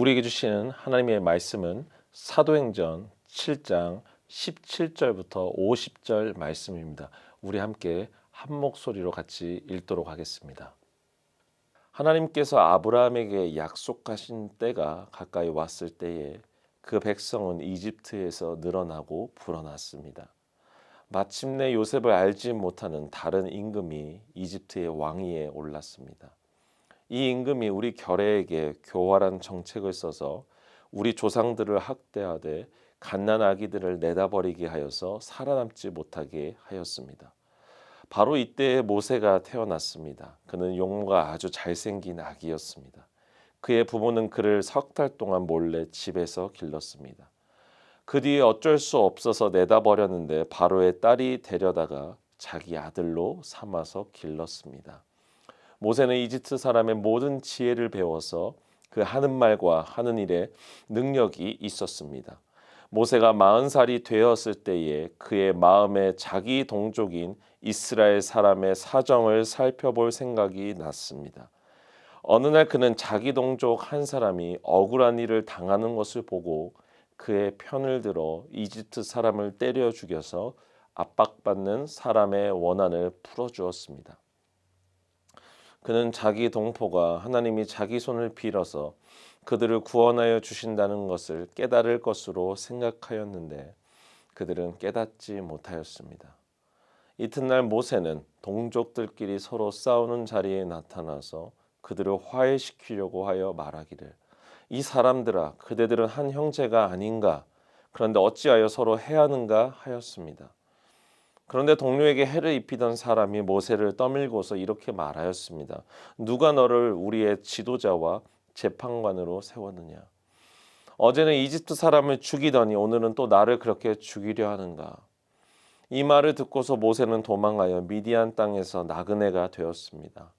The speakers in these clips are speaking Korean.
우리에게 주시는 하나님의 말씀은 사도행전 7장 17절부터 50절 말씀입니다. 우리 함께 한 목소리로 같이 읽도록 하겠습니다. 하나님께서 아브라함에게 약속하신 때가 가까이 왔을 때에 그 백성은 이집트에서 늘어나고 불어났습니다. 마침내 요셉을 알지 못하는 다른 임금이 이집트의 왕위에 올랐습니다. 이 임금이 우리 결혜에게 교활한 정책을 써서 우리 조상들을 학대하되 갓난 아기들을 내다버리게 하여서 살아남지 못하게 하였습니다. 바로 이때에 모세가 태어났습니다. 그는 용모가 아주 잘생긴 아기였습니다. 그의 부모는 그를 석 달 동안 몰래 집에서 길렀습니다. 그 뒤에 어쩔 수 없어서 내다버렸는데 바로의 딸이 데려다가 자기 아들로 삼아서 길렀습니다. 모세는 이집트 사람의 모든 지혜를 배워서 그 하는 말과 하는 일에 능력이 있었습니다. 모세가 40살이 되었을 때에 그의 마음에 자기 동족인 이스라엘 사람의 사정을 살펴볼 생각이 났습니다. 어느 날 그는 자기 동족 한 사람이 억울한 일을 당하는 것을 보고 그의 편을 들어 이집트 사람을 때려 죽여서 압박받는 사람의 원한을 풀어주었습니다. 그는 자기 동포가 하나님이 자기 손을 빌어서 그들을 구원하여 주신다는 것을 깨달을 것으로 생각하였는데 그들은 깨닫지 못하였습니다. 이튿날 모세는 동족들끼리 서로 싸우는 자리에 나타나서 그들을 화해시키려고 하여 말하기를 이 사람들아 그대들은 한 형제가 아닌가 그런데 어찌하여 서로 해하는가 하였습니다. 그런데 동료에게 해를 입히던 사람이 모세를 떠밀고서 이렇게 말하였습니다. 누가 너를 우리의 지도자와 재판관으로 세웠느냐? 어제는 이집트 사람을 죽이더니 오늘은 또 나를 그렇게 죽이려 하는가? 이 말을 듣고서 모세는 도망하여 미디안 땅에서 나그네가 되었습니다.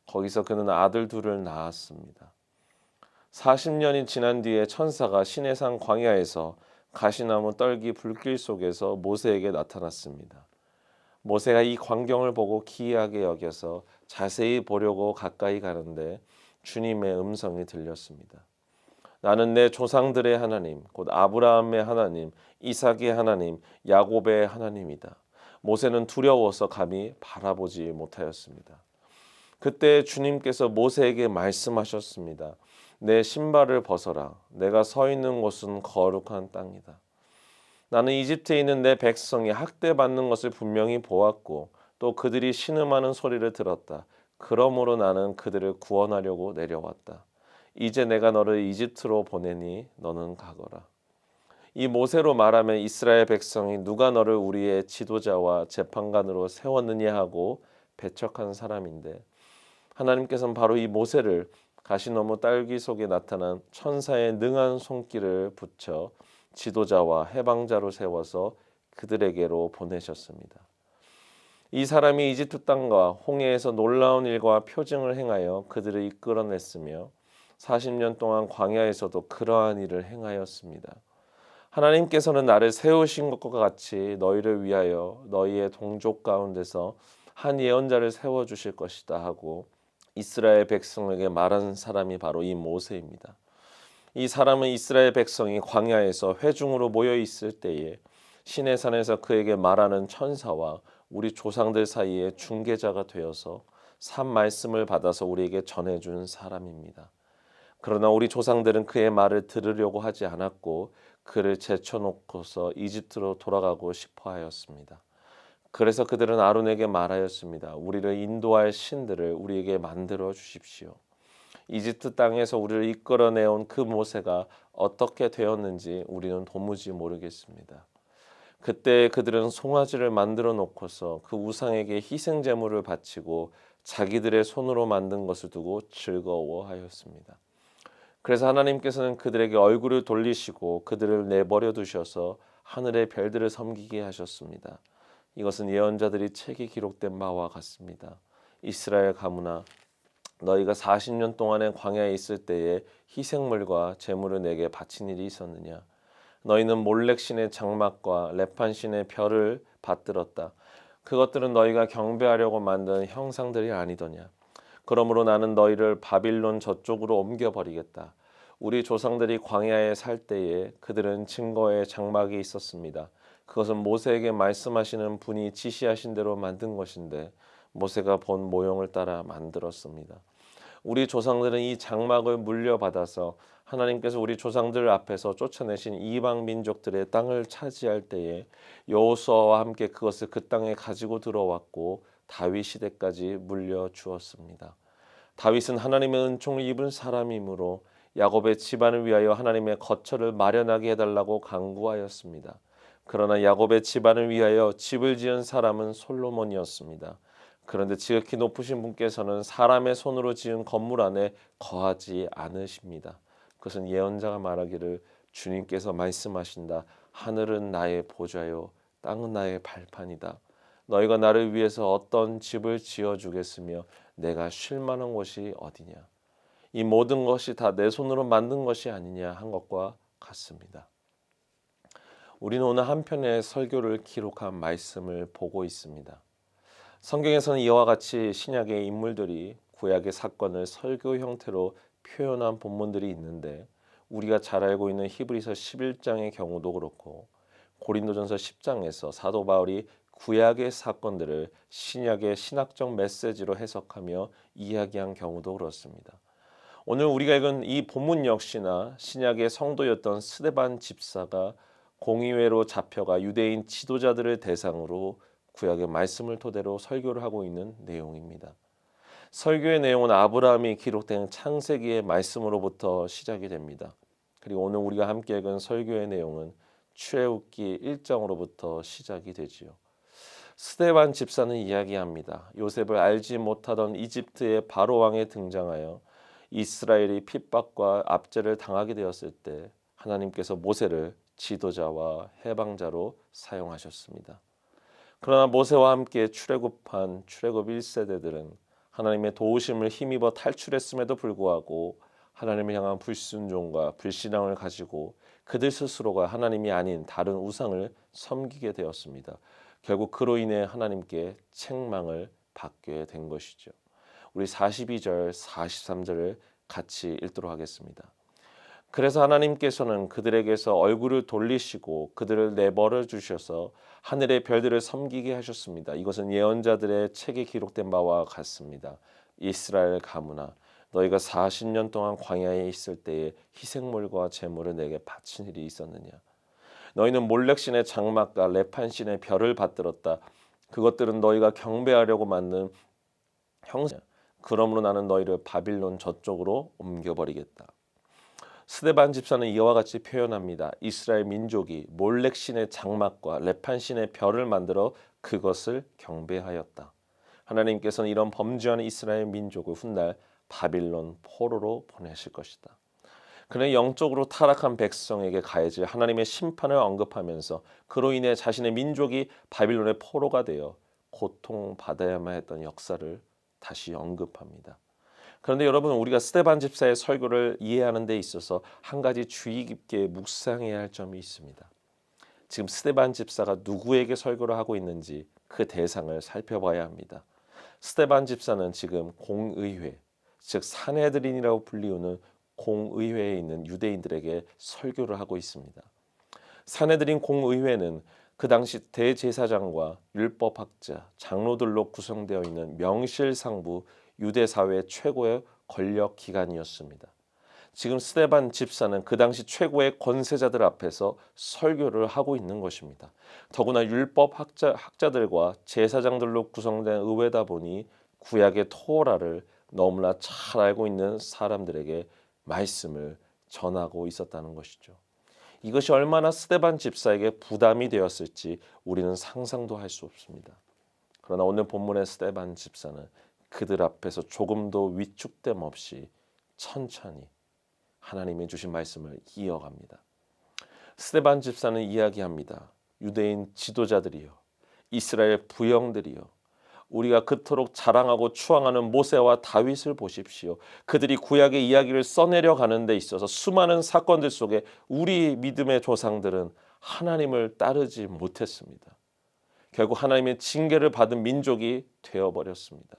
거기서 그는 아들 둘을 낳았습니다. 40년이 지난 뒤에 천사가 시내산 광야에서 가시나무 떨기 불길 속에서 모세에게 나타났습니다. 모세가 이 광경을 보고 기이하게 여겨서 자세히 보려고 가까이 가는데 주님의 음성이 들렸습니다. 나는 내 조상들의 하나님, 곧 아브라함의 하나님, 이삭의 하나님, 야곱의 하나님이다. 모세는 두려워서 감히 바라보지 못하였습니다. 그때 주님께서 모세에게 말씀하셨습니다. 내 신발을 벗어라. 내가 서 있는 곳은 거룩한 땅이다. 나는 이집트에 있는 내 백성이 학대받는 것을 분명히 보았고 또 그들이 신음하는 소리를 들었다. 그러므로 나는 그들을 구원하려고 내려왔다. 이제 내가 너를 이집트로 보내니 너는 가거라. 이 모세로 말하면 이스라엘 백성이 누가 너를 우리의 지도자와 재판관으로 세웠느냐 하고 배척한 사람인데 하나님께서는 바로 이 모세를 가시나무 딸기 속에 나타난 천사의 능한 손길을 붙여 지도자와 해방자로 세워서 그들에게로 보내셨습니다. 이 사람이 이집트 땅과 홍해에서 놀라운 일과 표징을 행하여 그들을 이끌어냈으며 40년 동안 광야에서도 그러한 일을 행하였습니다. 하나님께서는 나를 세우신 것과 같이 너희를 위하여 너희의 동족 가운데서 한 예언자를 세워주실 것이다 하고 이스라엘 백성에게 말한 사람이 바로 이 모세입니다. 이 사람은 이스라엘 백성이 광야에서 회중으로 모여 있을 때에 시내산에서 그에게 말하는 천사와 우리 조상들 사이에 중개자가 되어서 산 말씀을 받아서 우리에게 전해준 사람입니다. 그러나 우리 조상들은 그의 말을 들으려고 하지 않았고 그를 제쳐놓고서 이집트로 돌아가고 싶어 하였습니다. 그래서 그들은 아론에게 말하였습니다. 우리를 인도할 신들을 우리에게 만들어 주십시오. 이집트 땅에서 우리를 이끌어내온 그 모세가 어떻게 되었는지 우리는 도무지 모르겠습니다. 그때 그들은 송아지를 만들어 놓고서 그 우상에게 희생 제물을 바치고 자기들의 손으로 만든 것을 두고 즐거워하였습니다. 그래서 하나님께서는 그들에게 얼굴을 돌리시고 그들을 내버려 두셔서 하늘의 별들을 섬기게 하셨습니다. 이것은 예언자들이 책에 기록된 바와 같습니다. 이스라엘 가문아 너희가 40년 동안의 광야에 있을 때에 희생물과 제물을 내게 바친 일이 있었느냐? 너희는 몰렉 신의 장막과 레판 신의 별을 받들었다. 그것들은 너희가 경배하려고 만든 형상들이 아니더냐? 그러므로 나는 너희를 바빌론 저쪽으로 옮겨버리겠다. 우리 조상들이 광야에 살 때에 그들은 증거의 장막이 있었습니다. 그것은 모세에게 말씀하시는 분이 지시하신 대로 만든 것인데 모세가 본 모형을 따라 만들었습니다. 우리 조상들은 이 장막을 물려받아서 하나님께서 우리 조상들 앞에서 쫓아내신 이방 민족들의 땅을 차지할 때에 여호수아와 함께 그것을 그 땅에 가지고 들어왔고 다윗 시대까지 물려 주었습니다. 다윗은 하나님의 은총을 입은 사람이므로 야곱의 집안을 위하여 하나님의 거처를 마련하게 해달라고 간구하였습니다. 그러나 야곱의 집안을 위하여 집을 지은 사람은 솔로몬이었습니다. 그런데 지극히 높으신 분께서는 사람의 손으로 지은 건물 안에 거하지 않으십니다. 그것은 예언자가 말하기를 주님께서 말씀하신다. 하늘은 나의 보좌요 땅은 나의 발판이다. 너희가 나를 위해서 어떤 집을 지어주겠으며 내가 쉴 만한 곳이 어디냐. 이 모든 것이 다 내 손으로 만든 것이 아니냐 한 것과 같습니다. 우리는 오늘 한 편의 설교를 기록한 말씀을 보고 있습니다. 성경에서는 이와 같이 신약의 인물들이 구약의 사건을 설교 형태로 표현한 본문들이 있는데 우리가 잘 알고 있는 히브리서 11장의 경우도 그렇고 고린도전서 10장에서 사도 바울이 구약의 사건들을 신약의 신학적 메시지로 해석하며 이야기한 경우도 그렇습니다. 오늘 우리가 읽은 이 본문 역시나 신약의 성도였던 스데반 집사가 공의회로 잡혀가 유대인 지도자들을 대상으로 구약의 말씀을 토대로 설교를 하고 있는 내용입니다. 설교의 내용은 아브라함이 기록된 창세기의 말씀으로부터 시작이 됩니다. 그리고 오늘 우리가 함께 읽은 설교의 내용은 출애굽기 1장으로부터 시작이 되지요. 스데반 집사는 이야기합니다. 요셉을 알지 못하던 이집트의 바로 왕에 등장하여 이스라엘이 핍박과 압제를 당하게 되었을 때 하나님께서 모세를 지도자와 해방자로 사용하셨습니다. 그러나 모세와 함께 출애굽한 출애굽 1세대들은 하나님의 도우심을 힘입어 탈출했음에도 불구하고 하나님을 향한 불순종과 불신앙을 가지고 그들 스스로가 하나님이 아닌 다른 우상을 섬기게 되었습니다. 결국 그로 인해 하나님께 책망을 받게 된 것이죠. 우리 42절, 43절을 같이 읽도록 하겠습니다. 그래서 하나님께서는 그들에게서 얼굴을 돌리시고 그들을 내버려 주셔서 하늘의 별들을 섬기게 하셨습니다. 이것은 예언자들의 책에 기록된 바와 같습니다. 이스라엘 가문아, 너희가 40년 동안 광야에 있을 때에 희생물과 제물을 내게 바친 일이 있었느냐? 너희는 몰렉신의 장막과 레판신의 별을 받들었다. 그것들은 너희가 경배하려고 만든 형상. 그러므로 나는 너희를 바빌론 저쪽으로 옮겨버리겠다. 스데반 집사는 이와 같이 표현합니다. 이스라엘 민족이 몰렉신의 장막과 레판신의 별을 만들어 그것을 경배하였다. 하나님께서는 이런 범죄하는 이스라엘 민족을 훗날 바빌론 포로로 보내실 것이다. 그는 영적으로 타락한 백성에게 가해질 하나님의 심판을 언급하면서 그로 인해 자신의 민족이 바빌론의 포로가 되어 고통받아야만 했던 역사를 다시 언급합니다. 그런데 여러분, 우리가 스데반 집사의 설교를 이해하는 데 있어서 한 가지 주의 깊게 묵상해야 할 점이 있습니다. 지금 스데반 집사가 누구에게 설교를 하고 있는지 그 대상을 살펴봐야 합니다. 스데반 집사는 지금 공의회, 즉 산헤드린이라고 불리우는 공의회에 있는 유대인들에게 설교를 하고 있습니다. 산헤드린 공의회는 그 당시 대제사장과 율법학자, 장로들로 구성되어 있는 명실상부 유대 사회 최고의 권력 기관이었습니다. 지금 스데반 집사는 그 당시 최고의 권세자들 앞에서 설교를 하고 있는 것입니다. 더구나 율법 학자들과 제사장들로 구성된 의회다 보니 구약의 토라를 너무나 잘 알고 있는 사람들에게 말씀을 전하고 있었다는 것이죠. 이것이 얼마나 스데반 집사에게 부담이 되었을지 우리는 상상도 할 수 없습니다. 그러나 오늘 본문의 스데반 집사는 그들 앞에서 조금도 위축됨 없이 천천히 하나님이 주신 말씀을 이어갑니다. 스데반 집사는 이야기합니다. 유대인 지도자들이여, 이스라엘 부형들이여, 우리가 그토록 자랑하고 추앙하는 모세와 다윗을 보십시오. 그들이 구약의 이야기를 써내려 가는 데 있어서 수많은 사건들 속에 우리 믿음의 조상들은 하나님을 따르지 못했습니다. 결국 하나님의 징계를 받은 민족이 되어버렸습니다.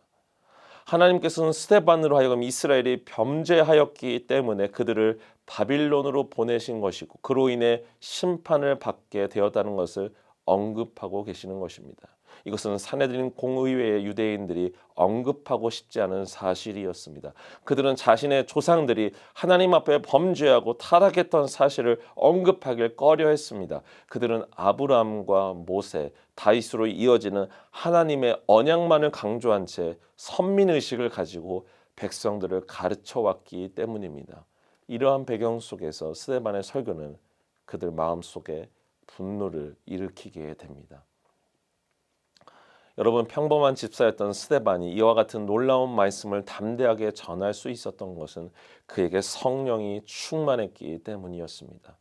하나님께서는 스데반으로 하여금 이스라엘이 범죄하였기 때문에 그들을 바빌론으로 보내신 것이고 그로 인해 심판을 받게 되었다는 것을 언급하고 계시는 것입니다. 이것은 사내들인 공의회의 유대인들이 언급하고 싶지 않은 사실이었습니다. 그들은 자신의 조상들이 하나님 앞에 범죄하고 타락했던 사실을 언급하길 꺼려했습니다. 그들은 아브라함과 모세, 다윗으로 이어지는 하나님의 언약만을 강조한 채 선민의식을 가지고 백성들을 가르쳐 왔기 때문입니다. 이러한 배경 속에서 스데반의 설교는 그들 마음속에 분노를 일으키게 됩니다. 여러분, 평범한 집사였던 스데반이 이와 같은 놀라운 말씀을 담대하게 전할 수 있었던 것은 그에게 성령이 충만했기 때문이었습니다.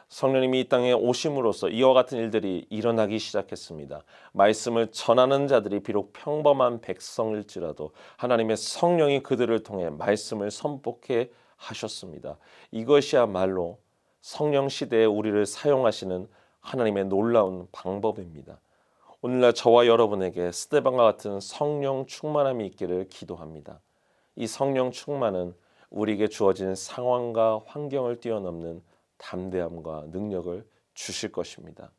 성령님이 이 땅에 오심으로써 이와 같은 일들이 일어나기 시작했습니다. 말씀을 전하는 자들이 비록 평범한 백성일지라도 하나님의 성령이 그들을 통해 말씀을 선포케 하셨습니다. 이것이야말로 성령 시대에 우리를 사용하시는 하나님의 놀라운 방법입니다. 오늘날 저와 여러분에게 스데반과 같은 성령 충만함이 있기를 기도합니다. 이 성령 충만은 우리에게 주어진 상황과 환경을 뛰어넘는 담대함과 능력을 주실 것입니다.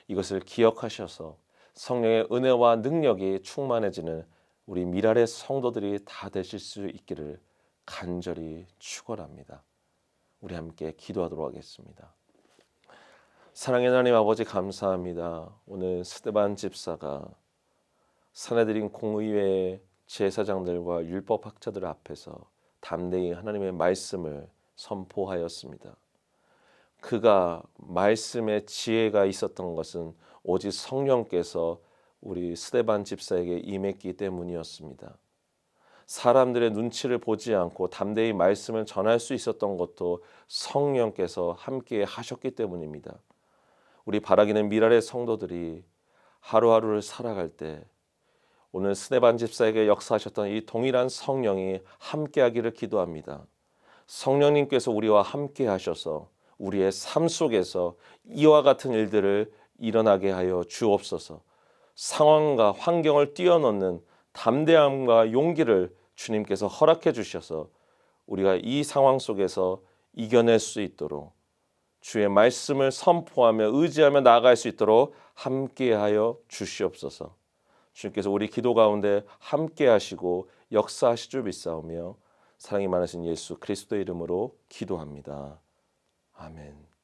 이것을 기억하셔서 성령의 은혜와 능력이 충만해지는 우리 미랄의 성도들이 다 되실 수 있기를 간절히 축원합니다. 우리 함께 기도하도록 하겠습니다. 사랑의 하나님 아버지, 감사합니다. 오늘 스데반 집사가 사내들인 공의회 제사장들과 율법학자들 앞에서 담대히 하나님의 말씀을 선포하였습니다. 그가 말씀의 지혜가 있었던 것은 오직 성령께서 우리 스데반 집사에게 임했기 때문이었습니다. 사람들의 눈치를 보지 않고 담대히 말씀을 전할 수 있었던 것도 성령께서 함께 하셨기 때문입니다. 우리 바라기는 미랄의 성도들이 하루하루를 살아갈 때 오늘 스데반 집사에게 역사하셨던 이 동일한 성령이 함께하기를 기도합니다. 성령님께서 우리와 함께 하셔서 우리의 삶 속에서 이와 같은 일들을 일어나게 하여 주옵소서. 상황과 환경을 뛰어넘는 담대함과 용기를 주님께서 허락해 주셔서 우리가 이 상황 속에서 이겨낼 수 있도록 주의 말씀을 선포하며 의지하며 나아갈 수 있도록 함께하여 주시옵소서. 주님께서 우리 기도 가운데 함께하시고 역사하실 줄 믿사오며 사랑이 많으신 예수 그리스도의 이름으로 기도합니다. 아멘.